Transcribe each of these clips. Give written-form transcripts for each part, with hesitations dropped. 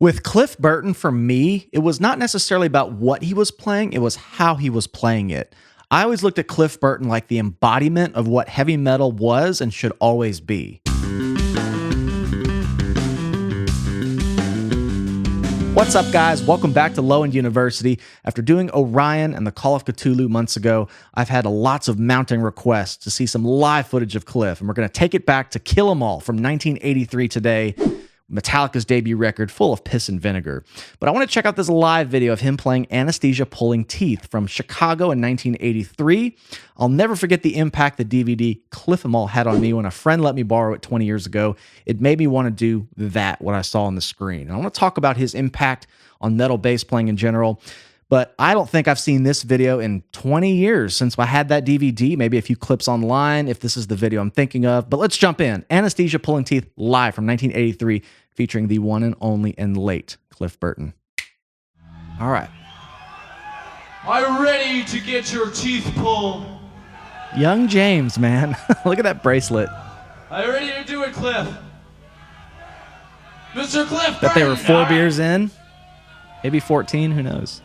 With Cliff Burton, for me, it was not necessarily about what he was playing, it was how he was playing it. I always looked at Cliff Burton like the embodiment of what heavy metal was and should always be. What's up, guys? Welcome back to Low End University. After doing Orion and the Call of Ktulu months ago, I've had lots of mounting requests to see some live footage of Cliff, and we're going to take it back to Kill 'Em All from 1983 today. Metallica's debut record, full of piss and vinegar. But I want to check out this live video of him playing Anesthesia Pulling Teeth from Chicago in 1983. I'll never forget the impact the DVD Cliff 'Em All had on me when a friend let me borrow it 20 years ago. It made me want to do that, what I saw on the screen. And I want to talk about his impact on metal bass playing in general. But I don't think I've seen this video in 20 years since I had that DVD, maybe a few clips online, if this is the video I'm thinking of. But let's jump in. Anesthesia Pulling Teeth live from 1983, featuring the one and only and late Cliff Burton. All right. Are you ready to get your teeth pulled? Young James, man. Look at that bracelet. Are you ready to do it, Cliff? Mr. Cliff Bet they were Burton. 4 beers in. Maybe 14, who knows?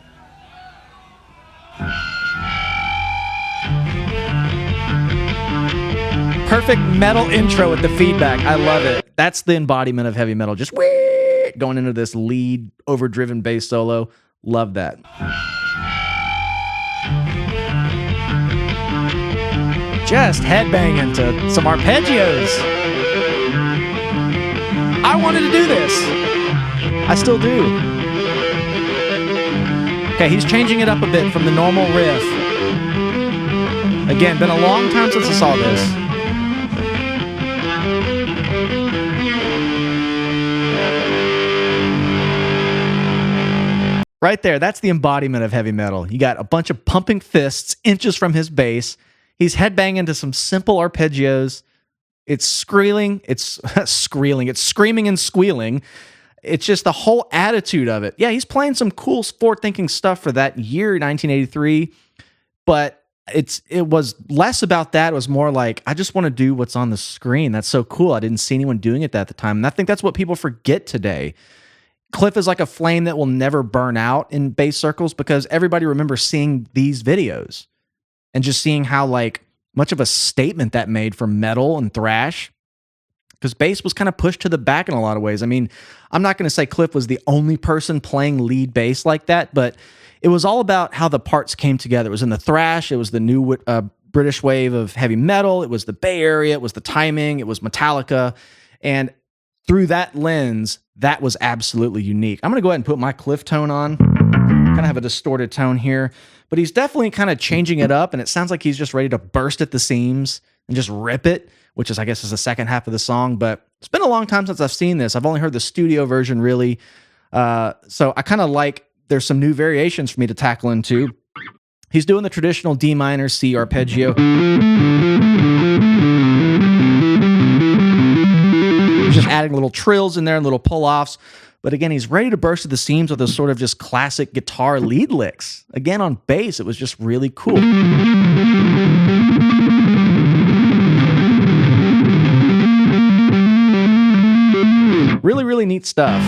Perfect metal intro with the feedback. I love it. That's the embodiment of heavy metal. Just going into this lead, overdriven bass solo. Love that. Just headbanging to some arpeggios. I wanted to do this. I still do. Okay, he's changing it up a bit from the normal riff. Again, been a long time since I saw this. Right there, that's the embodiment of heavy metal. You got a bunch of pumping fists inches from his bass. He's headbanging to some simple arpeggios. It's squealing, it's screaming and squealing. It's just the whole attitude of it. Yeah, he's playing some cool forward-thinking stuff for that year, 1983, but it was less about that. It was more like, I just want to do what's on the screen. That's so cool. I didn't see anyone doing it at the time, and I think that's what people forget today. Cliff is like a flame that will never burn out in bass circles because everybody remembers seeing these videos and just seeing how like much of a statement that made for metal and thrash. Because bass was kind of pushed to the back in a lot of ways. I mean, I'm not going to say Cliff was the only person playing lead bass like that, but it was all about how the parts came together. It was in the thrash. It was the new British wave of heavy metal. It was the Bay Area. It was the timing. It was Metallica. And through that lens, that was absolutely unique. I'm going to go ahead and put my Cliff tone on. Kind of have a distorted tone here, but he's definitely kind of changing it up, and it sounds like he's just ready to burst at the seams and just rip it, which is, I guess, is the second half of the song. But it's been a long time since I've seen this. I've only heard the studio version, really. So I kind of like, there's some new variations for me to tackle into. He's doing the traditional D minor C arpeggio. He's just adding little trills in there and little pull-offs. But again, he's ready to burst at the seams with those sort of just classic guitar lead licks. Again, on bass, it was just really cool. Really, really neat stuff.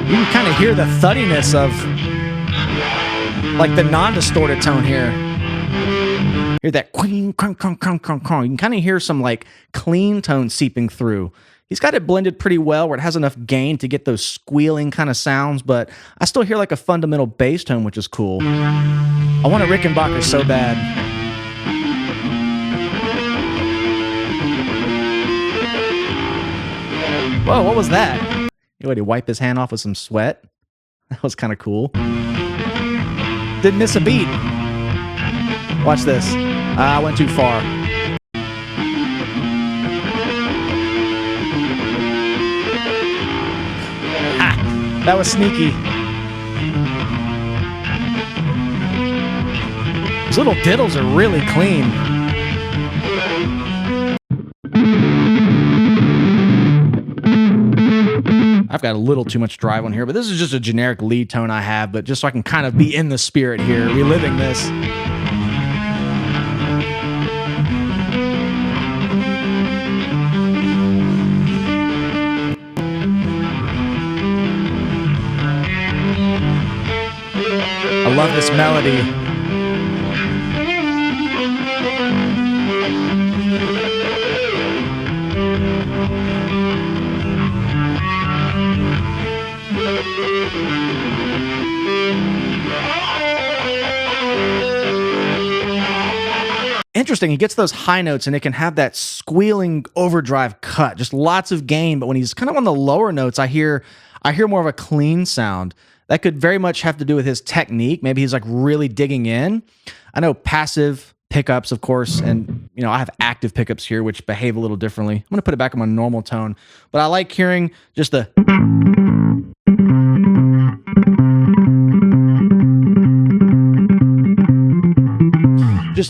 You can kind of hear the thuddiness of like the non-distorted tone here. Hear that queen, crunk, crunk, crunk, crunk, crunk. You can kind of hear some like clean tone seeping through. He's got it blended pretty well where it has enough gain to get those squealing kind of sounds, but I still hear like a fundamental bass tone, which is cool. I want a Rickenbacker so bad. Whoa, what was that? Did he wipe his hand off with some sweat? That was kind of cool. Didn't miss a beat. Watch this. I went too far. Ha! That was sneaky. Those little diddles are really clean. I've got a little too much drive on here, but this is just a generic lead tone I have, but just so I can kind of be in the spirit here, reliving this. love this melody. Interesting. He gets those high notes and it can have that squealing overdrive cut, just lots of gain. But when he's kind of on the lower notes, I hear more of a clean sound. That could very much have to do with his technique. Maybe he's like really digging in. I know passive pickups, of course, and I have active pickups here, which behave a little differently. I'm going to put it back on my normal tone, but I like hearing just the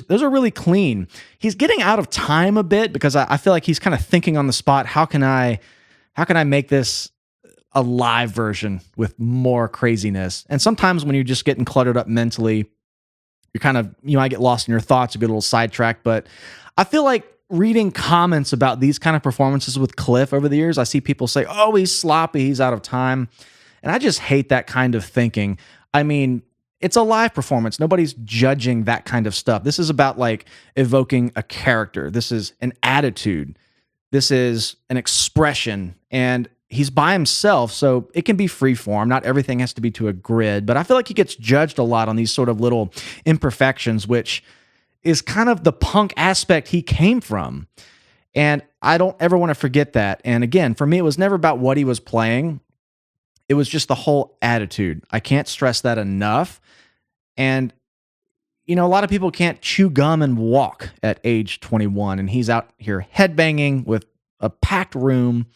those are really clean. He's getting out of time a bit because I feel like he's kind of thinking on the spot. How can I make this a live version with more craziness? And sometimes when you're just getting cluttered up mentally, you're kind of, I get lost in your thoughts, you get a little sidetracked. But I feel like reading comments about these kind of performances with Cliff over the years, I see people say, oh, he's sloppy, he's out of time. And I just hate that kind of thinking. I mean, it's a live performance. Nobody's judging that kind of stuff. This is about like evoking a character. This is an attitude. This is an expression. And he's by himself, so it can be free form. Not everything has to be to a grid, but I feel like he gets judged a lot on these sort of little imperfections, which is kind of the punk aspect he came from. And I don't ever want to forget that. And again, for me, it was never about what he was playing. It was just the whole attitude. I can't stress that enough. And, a lot of people can't chew gum and walk at age 21, and he's out here headbanging with a packed room,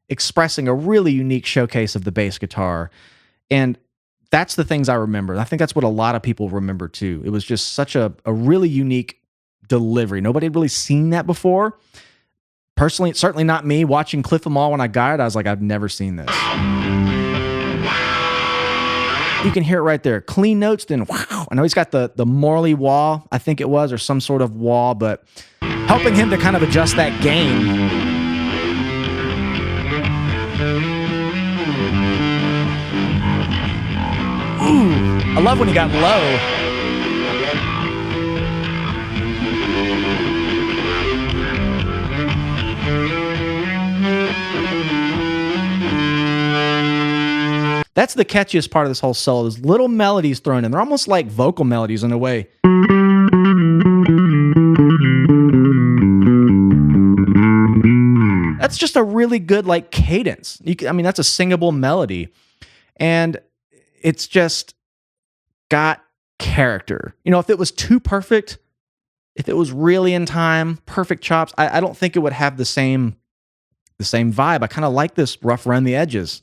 expressing a really unique showcase of the bass guitar. And that's the things I remember. I think that's what a lot of people remember too. It was just such a really unique delivery. Nobody had really seen that before. Personally, it's certainly not me. Watching Cliff Burton when I got it, I was like, I've never seen this. You can hear it right there. Clean notes, then wow. I know he's got the Morley wah, I think it was, or some sort of wah, but helping him to kind of adjust that gain. Ooh, I love when he got low. That's the catchiest part of this whole solo. There's little melodies thrown in. They're almost like vocal melodies in a way. That's just a really good like cadence. That's a singable melody. And it's just got character. If it was too perfect, if it was really in time, perfect chops, I don't think it would have the same vibe. I kind of like this rough around the edges.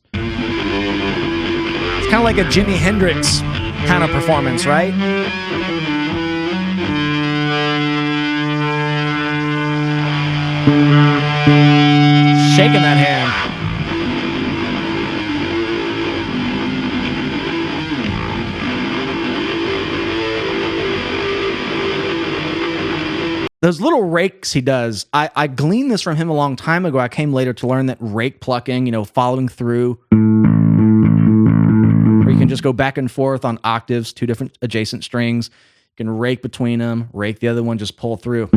It's kind of like a Jimi Hendrix kind of performance, right? Shaking that hand. Those little rakes he does, I gleaned this from him a long time ago. I came later to learn that rake plucking, following through, where you can just go back and forth on octaves, two different adjacent strings. You can rake between them, rake the other one, just pull through.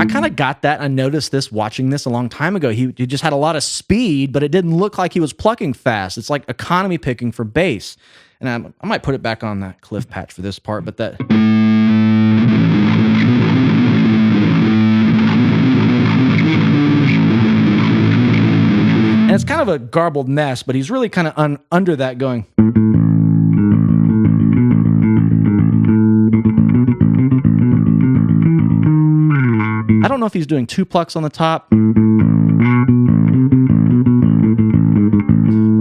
I kind of got that. I noticed this watching this a long time ago. He just had a lot of speed, but it didn't look like he was plucking fast. It's like economy picking for bass. And I might put it back on that Cliff patch for this part, but that... And it's kind of a garbled mess, but he's really kind of under that going... I don't know if he's doing two plucks on the top, or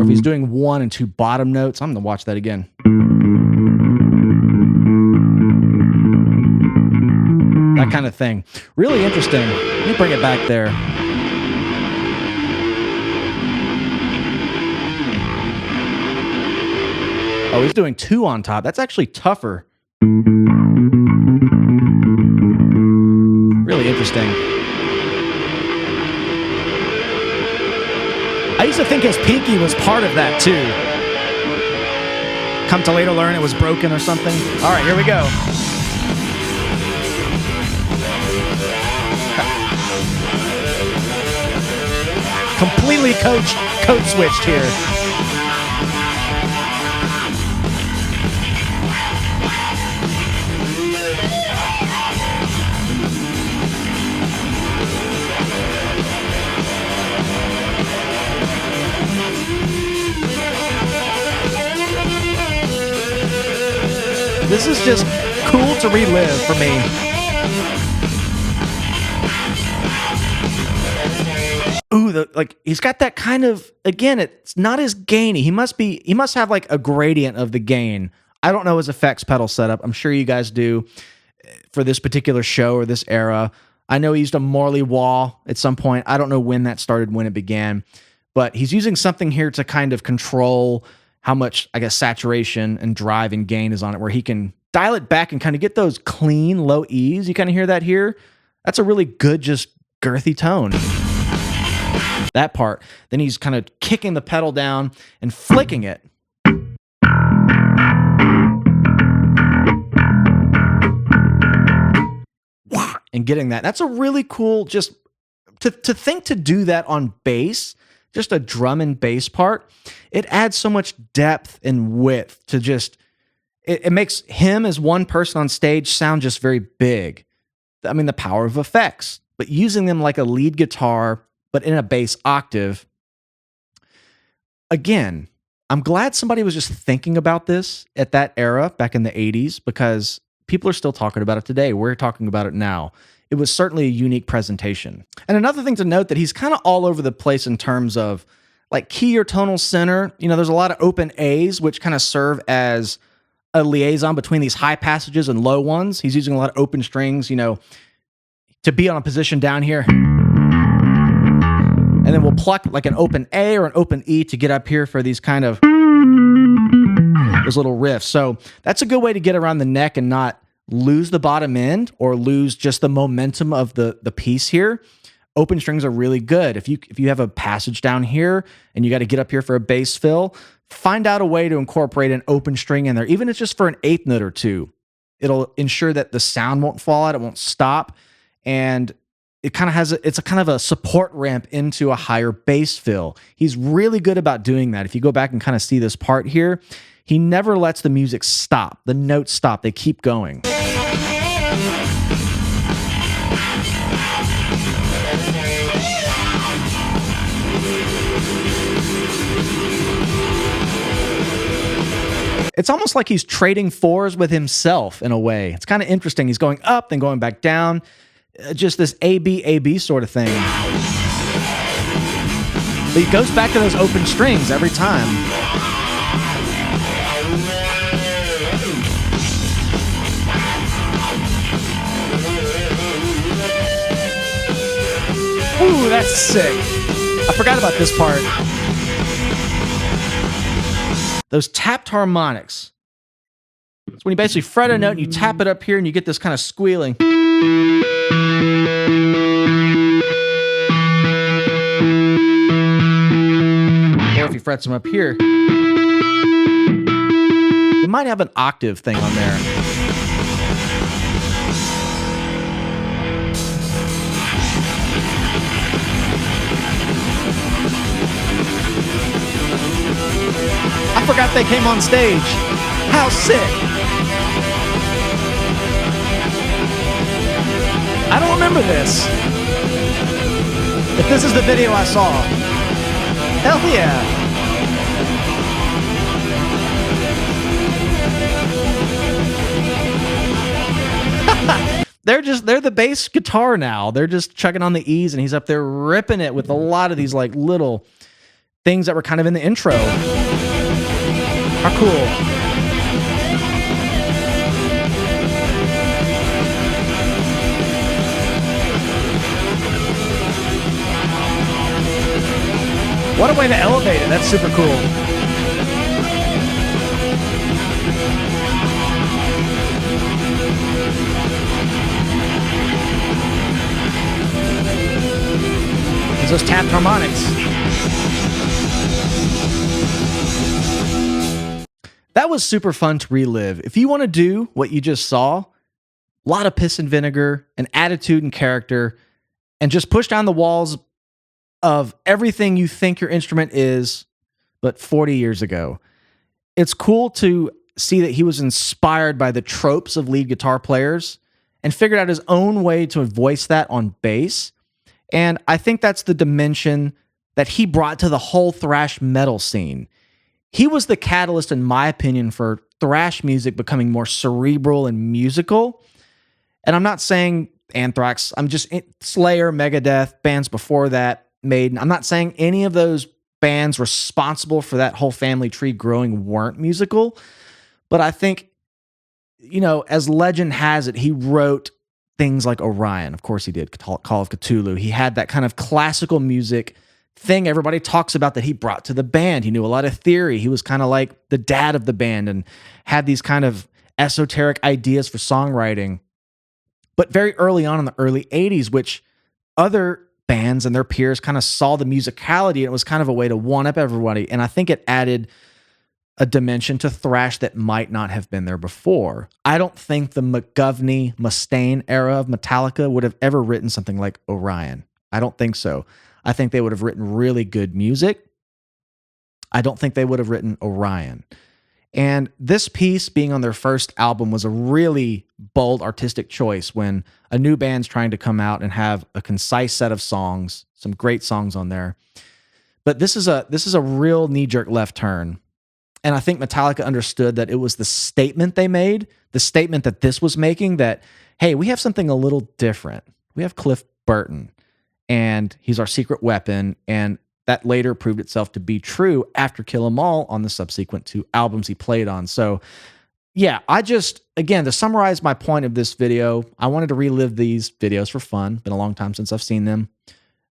if he's doing one and two bottom notes. I'm going to watch that again. That kind of thing. Really interesting. Let me bring it back there. Oh, he's doing two on top. That's actually tougher. Really interesting. I used to think his pinky was part of that too. Come to later learn it was broken or something. All right, here we go. Completely code switched here. This is just cool to relive for me. Ooh, like he's got that kind of, again, it's not as gainy. He must have like a gradient of the gain. I don't know his effects pedal setup. I'm sure you guys do for this particular show or this era. I know he used a Morley wah at some point. I don't know when that started, when it began, but he's using something here to kind of control how much, I guess, saturation and drive and gain is on it, where he can dial it back and kind of get those clean, low E's. You kind of hear that here? That's a really good, just girthy tone. That part. Then he's kind of kicking the pedal down and flicking it. And getting that. That's a really cool, just to think to do that on bass, just a drum and bass part, it adds so much depth and width to just, it makes him as one person on stage sound just very big. I mean, the power of effects, but using them like a lead guitar, but in a bass octave. Again, I'm glad somebody was just thinking about this at that era back in the 80s, because people are still talking about it today. We're talking about it now. It was certainly a unique presentation. And another thing to note, that he's kind of all over the place in terms of like key or tonal center. You know, there's a lot of open A's, which kind of serve as a liaison between these high passages and low ones. He's using a lot of open strings, you know, to be on a position down here. And then we'll pluck like an open A or an open E to get up here for these kind of, those little riffs. So that's a good way to get around the neck and not lose the bottom end or lose just the momentum of the piece here. Open strings are really good. If you have a passage down here and you got to get up here for a bass fill, find out a way to incorporate an open string in there, even if it's just for an eighth note or two. It'll ensure that the sound won't fall out, it won't stop, and it kind of has it's a kind of a support ramp into a higher bass fill. He's really good about doing that. If you go back and kind of see this part here, he never lets the music stop. The notes stop. They keep going. It's almost like he's trading fours with himself in a way. It's kind of interesting. He's going up, then going back down. Just this A-B sort of thing. But he goes back to those open strings every time. Ooh, that's sick. I forgot about this part. Those tapped harmonics. It's when you basically fret a note and you tap it up here and you get this kind of squealing. Or if he frets them up here, you might have an octave thing on there. I forgot they came on stage. How sick. I don't remember this. If this is the video I saw. Hell yeah. They're the bass guitar now. They're just chugging on the E's and he's up there ripping it with a lot of these like little things that were kind of in the intro. How cool. What a way to elevate it. That's super cool. There's those tapped harmonics. That was super fun to relive. If you want to do what you just saw, a lot of piss and vinegar, an attitude and character, and just push down the walls of everything you think your instrument is, but 40 years ago. It's cool to see that he was inspired by the tropes of lead guitar players and figured out his own way to voice that on bass. And I think that's the dimension that he brought to the whole thrash metal scene. He was the catalyst, in my opinion, for thrash music becoming more cerebral and musical. And I'm not saying Anthrax, I'm just Slayer, Megadeth, bands before that, Maiden. I'm not saying any of those bands responsible for that whole family tree growing weren't musical. But I think, you know, as legend has it, he wrote things like Orion. Of course he did. Call of Ktulu. He had that kind of classical music thing everybody talks about that he brought to the band. He knew a lot of theory. He was kind of like the dad of the band and had these kind of esoteric ideas for songwriting. But very early on in the early 80s, which other bands and their peers kind of saw the musicality, and it was kind of a way to one-up everybody. And I think it added a dimension to thrash that might not have been there before. I don't think the McGovney, Mustaine era of Metallica would have ever written something like Orion. I don't think so. I think they would have written really good music. I don't think they would have written Orion. And this piece being on their first album was a really bold artistic choice when a new band's trying to come out and have a concise set of songs, some great songs on there. But this is a real knee-jerk left turn. And I think Metallica understood that it was the statement they made, the statement that this was making, that, hey, we have something a little different. We have Cliff Burton, and he's our secret weapon, and that later proved itself to be true after Kill 'Em All on the subsequent 2 albums he played on. So, yeah, again, to summarize my point of this video, I wanted to relive these videos for fun. Been a long time since I've seen them.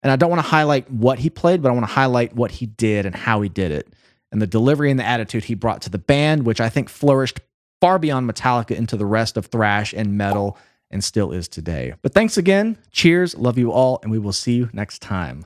And I don't want to highlight what he played, but I want to highlight what he did and how he did it, and the delivery and the attitude he brought to the band, which I think flourished far beyond Metallica into the rest of thrash and metal and still is today. But thanks again. Cheers. Love you all. And we will see you next time.